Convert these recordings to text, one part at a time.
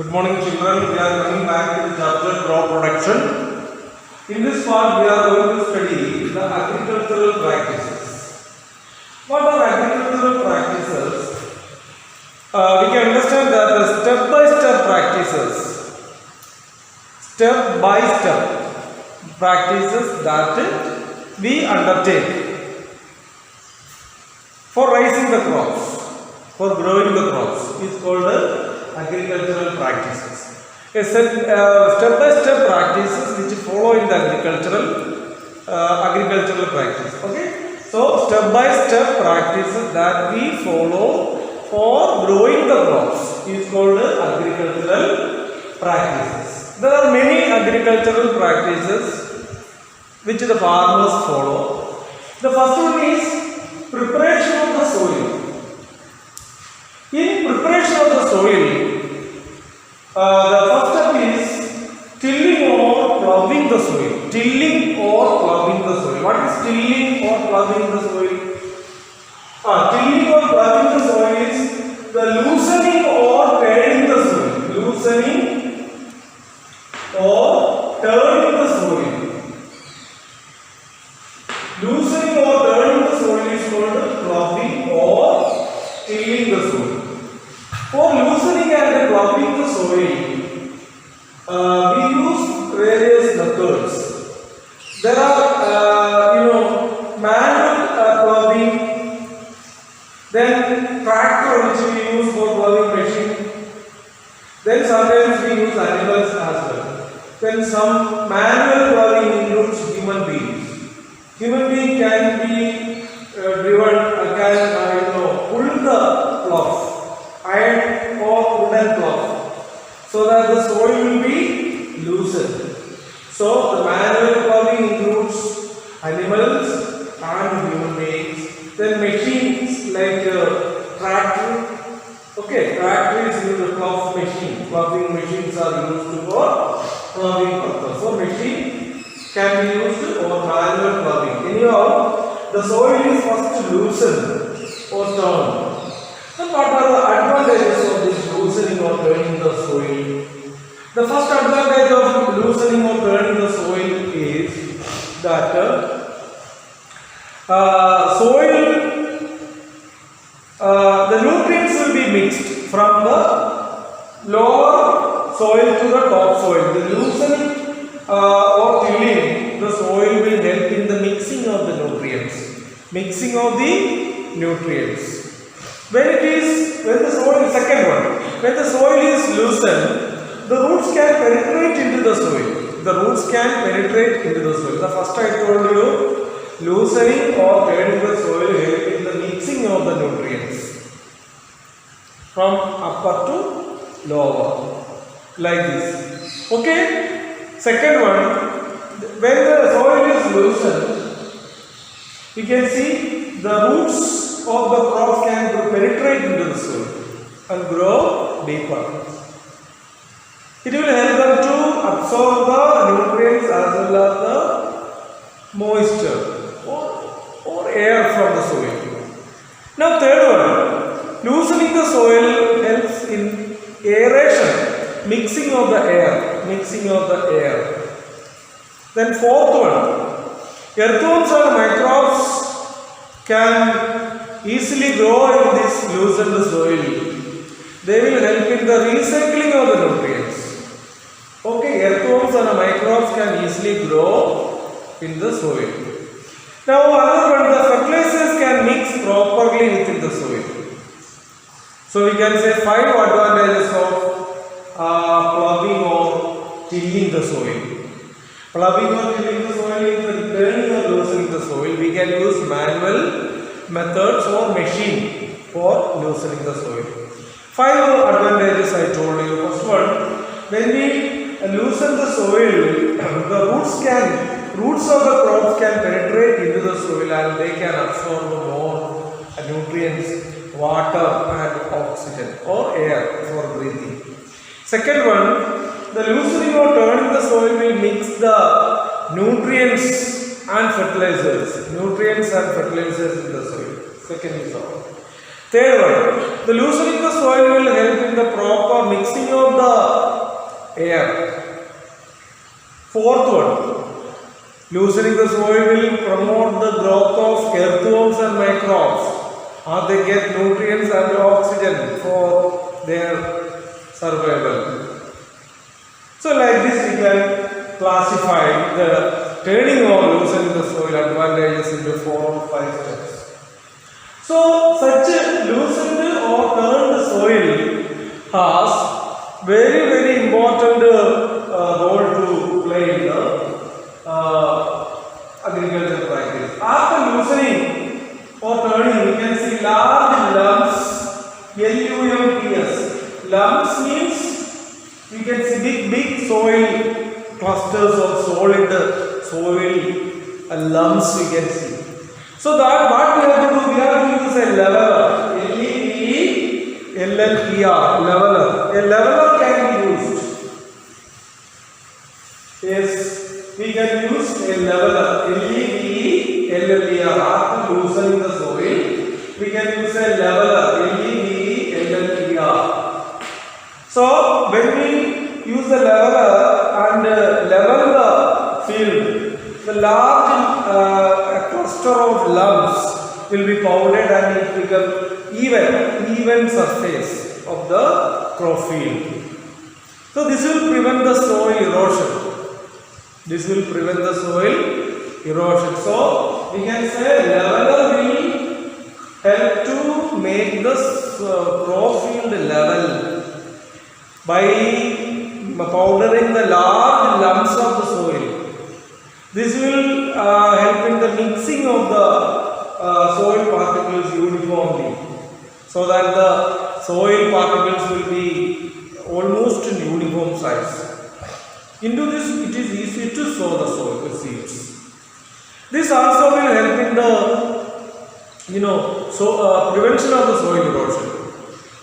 Good morning children, we are coming back to the chapter crop production. In this part we are going to study the agricultural practices. What are agricultural practices? We can understand that the step-by-step practices that we undertake for raising the crops, for growing the crops is called agricultural practices. Step-by-step practices which follow in the agricultural practice. Okay, so step-by-step practices that we follow for growing the crops is called agricultural practices. There are many agricultural practices which the farmers follow. The first one is preparation of the soil. In preparation of the soil, the first step is tilling or ploughing the soil. Tilling or ploughing the soil. What is tilling or ploughing the soil? Tilling or ploughing the soil is the loosening or turning the soil. Loosening or turning the soil. Loosening or turning the soil is called ploughing or tilling the soil. For loosening and ploughing the soil, we use various methods. There are, manual ploughing, then tractor which we use for ploughing machine. Then sometimes we use animals as well. Then some manual ploughing includes human beings. Human being can be driven, pull the plough. Iron or wooden plough, so that the soil will be loosened. So the manual ploughing includes animals and human beings. Then machines like tractor. Okay, tractor is used plough machine. Ploughing machines are used for ploughing purpose. So machine can be used for manual ploughing. Anyhow, the soil is first loosened or turned. So what are the advantages of this loosening or turning the soil? The first advantage of loosening or turning the soil is that the nutrients will be mixed from the lower soil to the top soil. The loosening or tilling the soil will help in the mixing of the nutrients. Mixing of the nutrients. When the soil is loosened, the roots can penetrate into the soil. The first I told you, loosening or turning the soil help in the mixing of the nutrients from upper to lower, like this. Okay. Second one, when the soil is loosened, you can see the roots of the crops can penetrate into the soil and grow deeper. It will help them to absorb the nutrients as well as the moisture or air from the soil. Now third one, loosening the soil helps in aeration, mixing of the air. Then fourth one, earthworms and microbes can easily grow in this loosened soil. They will help in the recycling of the nutrients. Okay, earthworms and microbes can easily grow in the soil. Now another one, the fertilizers can mix properly within the soil. So we can say 5 advantages of ploughing or tilling the soil. Ploughing or tilling the soil is turning or loosening the soil. We can use manual methods or machine for loosening the soil. 5 advantages I told you. First one, when we loosen the soil, the roots of the crops can penetrate into the soil and they can absorb more nutrients, water and oxygen or air for breathing. Second one, the loosening or turning the soil will mix the nutrients and fertilizers in the soil. Second is all. Third one, The loosening the soil will help in the proper mixing of the air. Fourth one, loosening the soil will promote the growth of earthworms and microbes as they get nutrients and oxygen for their survival. So like this we can classify the turning or loosening the soil advantages into 4 or 5 steps. So such a loosened or turned soil has very important role to play in the agricultural practice. After loosening or turning, we can see large lumps, LUMPS. Lumps means we can see big soil clusters of solid soil lumps we can see. So that what we have to do, we have to use a leveler, L-E-V-E-L-L-E-R, leveler. A leveler can be used. Yes, we can use a leveler, L-E-V-E-L-L-E-R. After loosening the soil, we can use a leveler, L-E-V-E-L-L-E-R. So when we use the leveler and level the field, the large cluster of lumps will be powdered and it will become even surface of the crop field. So this will prevent the soil erosion. This will prevent the soil erosion. So we can say leveler will help to make the crop field level by powdering the large lumps of the soil. This will help in the mixing of the soil particles uniformly, so that the soil particles will be almost in uniform size. Into this, it is easy to sow the soil seeds. This also will help in the prevention of the soil erosion.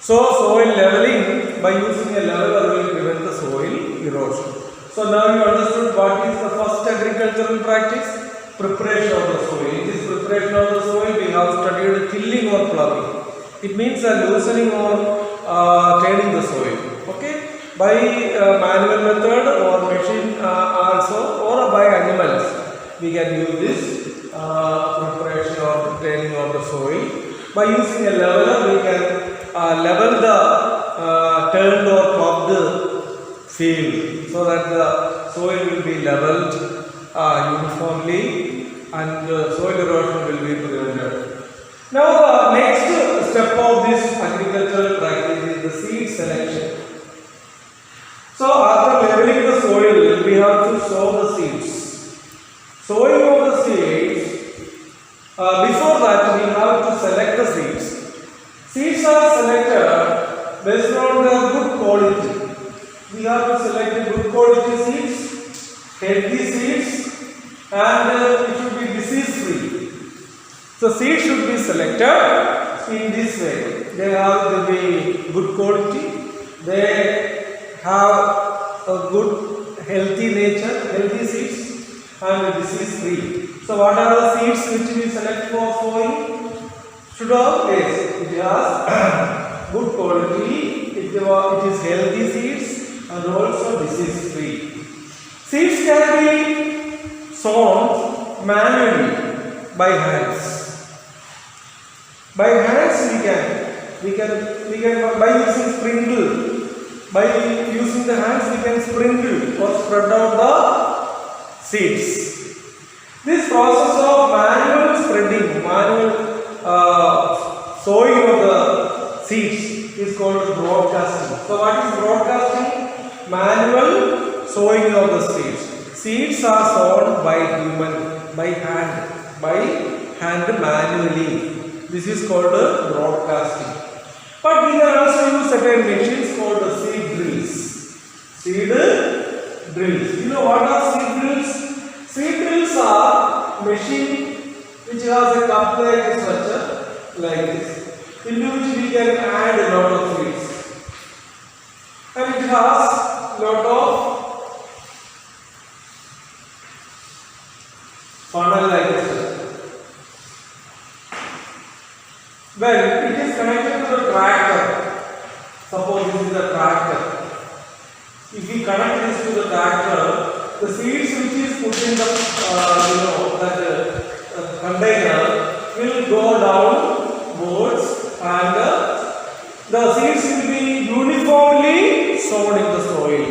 So soil leveling by using a leveler will prevent the soil erosion. So now you understood what is the first agricultural practice? Preparation of the soil. In this preparation of the soil, we have studied tilling or ploughing. It means a loosening or turning the soil. Okay, by manual method or machine also, or by animals, we can use this preparation or turning of the soil. By using a leveler, we can level the turned or ploughed field, so that the soil will be leveled uniformly and soil erosion will be prevented. Now the next step of this agricultural practice is the seed selection. So after leveling the soil, we have to sow the seeds. Sowing of the seeds, before that we have to select the seeds. Seeds are selected based on their good quality. We have to select good quality seeds, healthy seeds, and it should be disease free. So seeds should be selected in this way. They have to be good quality, they have a good healthy nature, healthy seeds, and disease free. So what are the seeds which we select for sowing? Should have, yes, it has good quality, it is healthy seeds, and also disease free. Seeds can be sown manually by hands. By hands we can by using sprinkle. By using the hands we can sprinkle or spread out the seeds. This process of manual spreading, manual sowing of the seeds is called broadcasting. So what is broadcasting? Manual sowing of the seeds. Seeds are sown by hand manually. This is called broadcasting. But we can also use certain machines called seed drills. Seed drills. You know what are seed drills? Seed drills are machine which has a cup-like structure like this, into which we can add a lot of seeds, and it has lot of funnel like this. When it is connected to the tractor, connect this to the tractor, the seeds which is put in the container will go downwards, and the seeds will be uniformly sown in the soil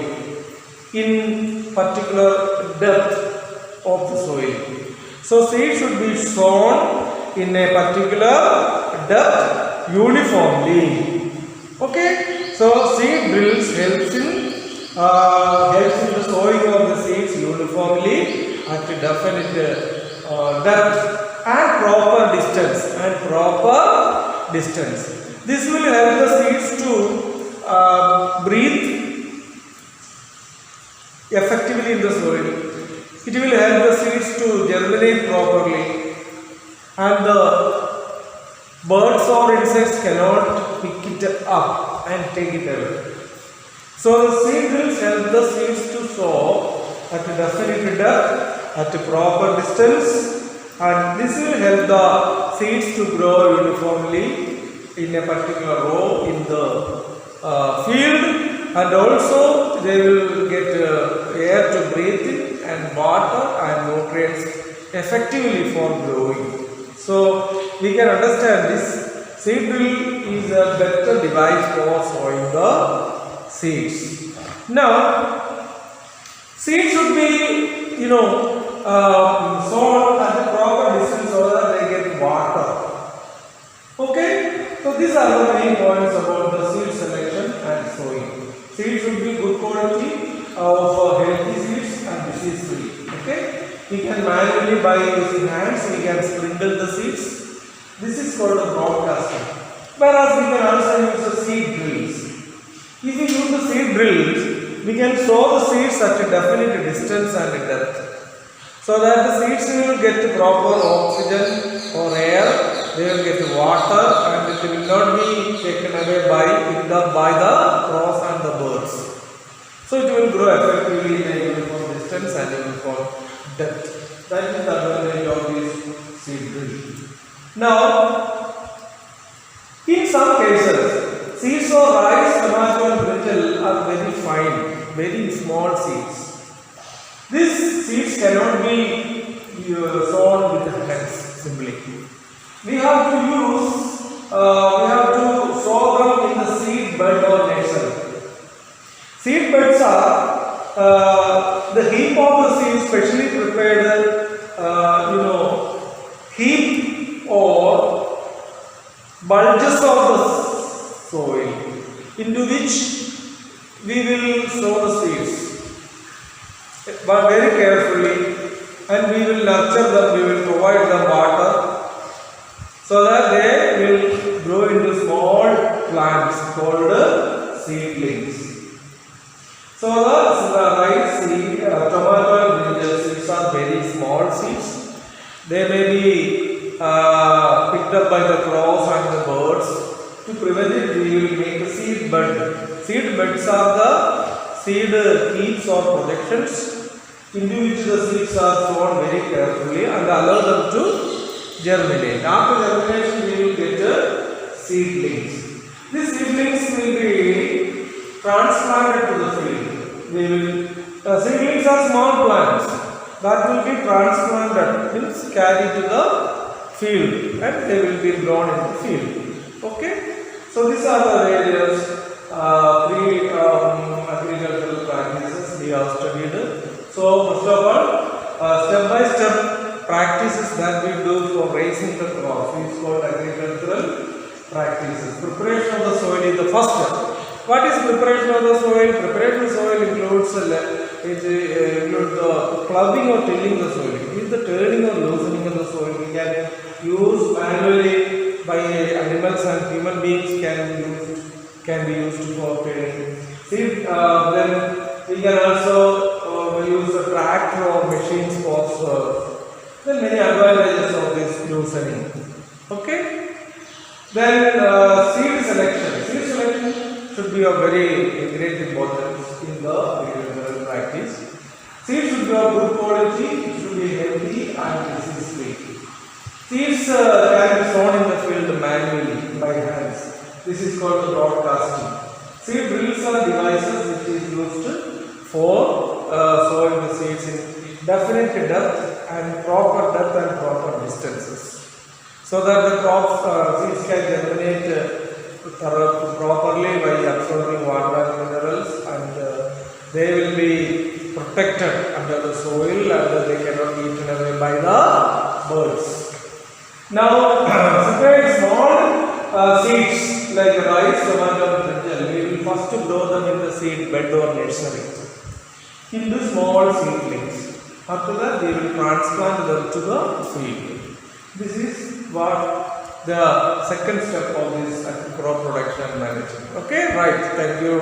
in particular depth of the soil. So seed should be sown in a particular depth uniformly. Okay, so seed drills helps in the sowing of the seeds uniformly at a definite depth and proper distance. This will help the seeds to breathe effectively in the soil. It will help the seeds to germinate properly, and the birds or insects cannot pick it up and take it away. So the seed drills help the seeds to sow at a definite depth, at a proper distance, and this will help the seeds to grow uniformly in a particular row in the field, and also they will get air to breathe in and water and nutrients effectively for growing. So we can understand this seed drill is a better device for sowing the seeds. Now, seeds should be sown at a proper distance so that they get water. Okay, so these are the main points about the seed selection and sowing. Seeds should be good quality of healthy seeds and disease free. Okay, we can manually by using hands we can sprinkle the seeds. This is called a broadcasting. Whereas we can also use the seed drills. If we use the seed drills, we can sow the seeds at a definite distance and depth, so that the seeds will get proper oxygen or air, they will get water, and it will not be taken away by the crows and the birds. So it will grow effectively in a uniform distance and uniform depth. That is the advantage of this seed drill. Now, in some cases, seeds of rice, tomato and brinjal are very fine, very small seeds. These seeds cannot be sown with the hands simply. We have to sow them in the seed bed or nursery. Seed beds are the heap of the seeds specially prepared, heap or bulges of the soil into which we will sow the seeds, but very carefully, and we will nurture them, we will provide them water so that they will grow into small plants called seedlings. So the rice seed, tomato and brinjal seeds are very small seeds. They may be picked up by the crows and the birds. To prevent it, we will make a seed bed. Seed beds are the seed heaps or projections into which the seeds are sown very carefully and allow them to germinate. After germination, we will get seedlings. These seedlings will be transplanted to the field. Seedlings are small plants that will be transplanted, means carried to the field, and they will be grown in the field. Okay, so these are the various agricultural practices we have studied. So first of all, step-by-step practices that we do for raising the crops is called agricultural practices. Preparation of the soil is the first step. What is preparation of the soil? Preparation of the soil includes the ploughing or tilling the soil. It is the turning or loosening of the soil. We can use manually by animals, and human beings can be used for tilling. Then we can also use a tractor or machines for then many advantages of this loosening. Okay. Then seed selection. Seed selection should be of very great importance in the agricultural practice. Seeds should be of good quality, it should be healthy and disease free. Seeds can be sown in the field manually by hands. This is called broadcasting. Seed drills are devices which is used for sowing the seeds in definite depth and proper depth and proper distances, so that the crops seeds can germinate properly by absorbing water and minerals, and they will be protected under the soil and they cannot be eaten away by the birds. Now, separate small seeds like rice, tomato, and brinjal. We will first grow them in the seed bed or nursery into small seedlings. After that, we will transplant them to the field. This is what the second step of this crop production management. Okay, right. Thank you.